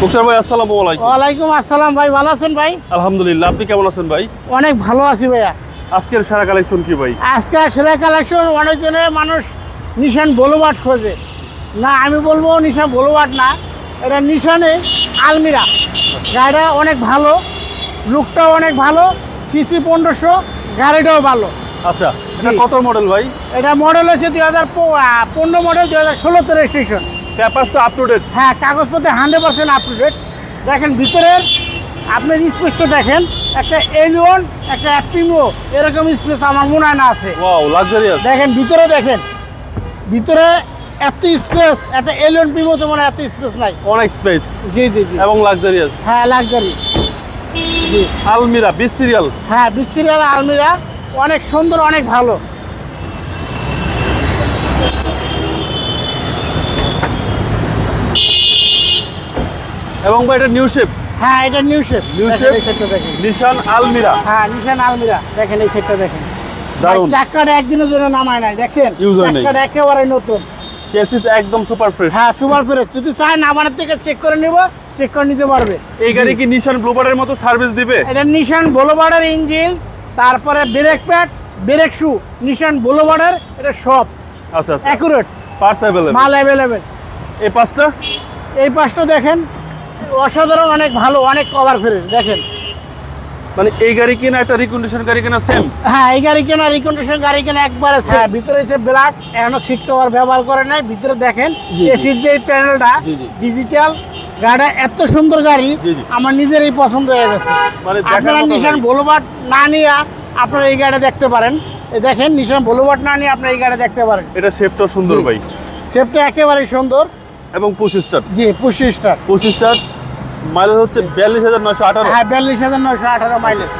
মুক্তার ভাই আসসালামু আলাইকুম। ওয়ালাইকুম আসসালাম ভাই, ভালো আছেন ভাই? আলহামদুলিল্লাহ, আপনি কেমন আছেন ভাই? অনেক ভালো আছি ভাইয়া। আজকের সেরা কালেকশন কি ভাই? আজকে সেরা কালেকশন, অনেকজনে মানুষ নিশান বোলোবার্ড খোঁজে, না আমি বলবো নিশান বোলোবার্ড না, এটা নিশানে আলমিরা। গাড়িটা অনেক ভালো, লুকটাও অনেক ভালো, সিসি 1500, গাড়িটাও ভালো। আচ্ছা, এটা জি। কত মডেল ভাই? এটা মডেল হচ্ছে 2015 মডেল, 2016 রেজিস্ট্রেশন। পেপারস তো আপ টু ডেট? হ্যাঁ, কাগজপত্রে 100% আপ টু ডেট। দেখেন ভিতরের আপনার স্পেসটা দেখেন, একটা এলিয়ন, একটা অ্যাপটিমো, এরকম স্পেস আমার মনে হয় না আছে। Wow, luxurious. দেখেন ভিতরে, দেখেন ভিতরে এত স্পেস, একটা এলিয়ন প্রিমোতে মনে হয় এত স্পেস নাই। অনেক স্পেস জি জি জি, এবং লাক্সারিয়াস। হ্যাঁ লাক্সারি। জি আলমিরা 20 সিরিয়াল। হ্যাঁ, বিচ্ছিরিয়াল আলমিরা, অনেক সুন্দর, অনেক ভালো। এবং ভাই এটা নিউ শেপ। হ্যাঁ, এটা নিউ শেপ। নিউ শেপ এই সেটটা দেখেন। নিশান আলমিরা। হ্যাঁ, নিশান আলমিরা, দেখেন এই সেটটা দেখেন। দারুন। চাক্কাটা একদিনের জন্য নামায় নাই, দেখছেন Use হয় নাই। চাক্কাটা একেবারে নতুন। চেসিস একদম সুপার ফ্রেশ। হ্যাঁ, সুপার ফ্রেশ। যদি চায় নামানোর থেকে চেক করে নিব, চেক করে নিতে পারবে। এই গাড়ি কি নিশান ব্লুবার্ডের মতো সার্ভিস দিবে? এটা নিশান বোলোবার্ডের ইঞ্জিন, তারপরে ব্রেক প্যাড, ব্রেক শু, নিশান বোলোবার্ডের এটা সব আচ্ছা আচ্ছা, অ্যাকুরেট, পার্টস अवेलेबल। মাল অ্যাভেলেবেল। এই পাঁচটা এই পাশটা দেখেন, অসাধারণ, অনেক ভালো, অনেক কভার ফ্রেশ। দেখেন, মানে এই গাড়ি কিনা একটা রিকন্ডিশন গাড়ি কিনা সেম? হ্যাঁ, এই গাড়ি কেনা, রিকন্ডিশন গাড়ি কেনা একবারে। হ্যাঁ, ভিতরে এসে ব্ল্যাক, এখনো সিট কভার ব্যবহার করে নাই। ভিতরে দেখেন জি, জি। এসির যে প্যানেলটা জি, জি। ডিজিটাল, গাড়িটা এত সুন্দর গাড়ি, জি, জি। আমার নিজেরই পছন্দ হয়ে গেছে। মানে দেখার আপনারা মতো নিশান গাড়ি। বোলোবার্ড না নিয়ে আপনারা এই গাড়িটা দেখতে পারেন। এই দেখেন, নিশান বোলোবার্ড না নিয়ে আপনারা এই গাড়িটা দেখতে পারেন। এটা শেপটা সুন্দর জি। ভাই, শেপটা একেবারে সুন্দর। এবং 25 স্টার। জি, 25 স্টার। 25 স্টার, মাইলেজ হচ্ছে 42,918। হ্যাঁ, 42,918 মাইলেজ।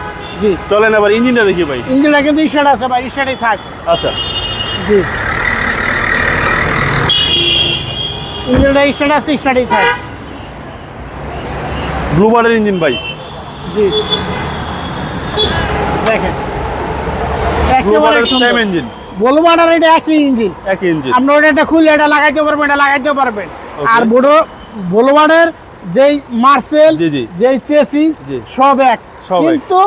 জি, চলেন এবার ইঞ্জিনটা দেখি ভাই। ইঞ্জিনটা কিন্তু স্টার্ট আছে ভাই, স্টার্টই থাক। আচ্ছা, জি, ইঞ্জিনটা স্টার্ট আছে, স্টার্টই থাক। ব্লুবার্ডের ইঞ্জিন ভাই। জি, দেখেন একেবারে ব্লুবার্ডের সুন্দর। সেম ইঞ্জিন, বোলোবার্ড আর এটা একই ইঞ্জিন। একই ইঞ্জিন। আপনি ওটা একটা খুললে এটা লাগাইতে পারবেন, এটা লাগাইতে পারবেন। Okay. আর বোলোবার্ডের যেই মার্সেল, জি, জি। যেই চেসিস, জি। সব এক, সব এক। কিন্তু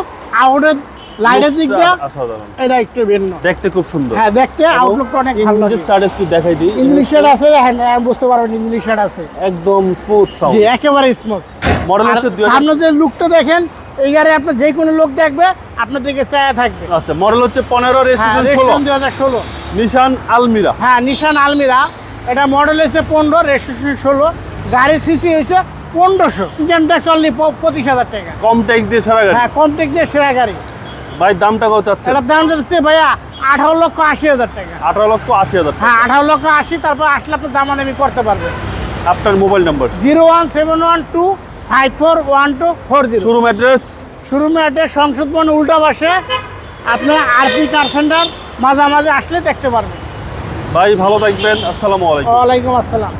আউটের লাইটের দিক দিয়ে অসাধারণ, এটা একটু ভিন্ন। দেখতে খুব সুন্দর। হ্যাঁ, দেখতে আউটলুকটা অনেক ভালো লাগে। স্টার্ট একটু দেখাই দিই। ইঞ্জিন শেড আছে, হ্যাঁ বুঝতে পারবেন ইঞ্জিন শেড আছে। একদম স্মুথ সাউন্ড। জি, একেবারে স্মুথ। মডেল হচ্ছে 2000। সামনে যে লুকটা দেখেন, এই গাড়ি আপনার যে কোনো লোক দেখবে আপনার দিকে চায়া থাকবে। আচ্ছা, মডেল হচ্ছে 15, হ্যাঁ, রেজিস্ট্রেশন 16। 2016। নিশান আলমিরা। হ্যাঁ, নিশান আলমিরা, এটা মডেল হয়েছে 15, রেজিস্ট্রেশন 16, গাড়ির সিসি হয়েছে 1500। ইনকাম ট্যাক্স অনলি 25,000 টাকা। কম ট্যাক্স দিয়ে সারা গাড়ি। হ্যাঁ, কম ট্যাক্স দিয়ে সেরা গাড়ি। ভাই দামটা কত চাচ্ছে? এটার দাম যাচ্ছে ভাইয়া 18,80,000 টাকা। 18,80,000। হ্যাঁ, 18,80,000, তারপর আসলে আপনার দামাদামি করতে পারবেন। আপনার মোবাইল নাম্বার? 01712541240। Showroom address? শোরুমে একটা সংসদ ভবন উল্টা পাশে, আপনি আরপি কার সেন্টার মাঝামাঝি আসলে দেখতে পারবেন। ভাই ভালো থাকবেন, আসসালামু আলাইকুম। ওয়ালাইকুম আসসালাম।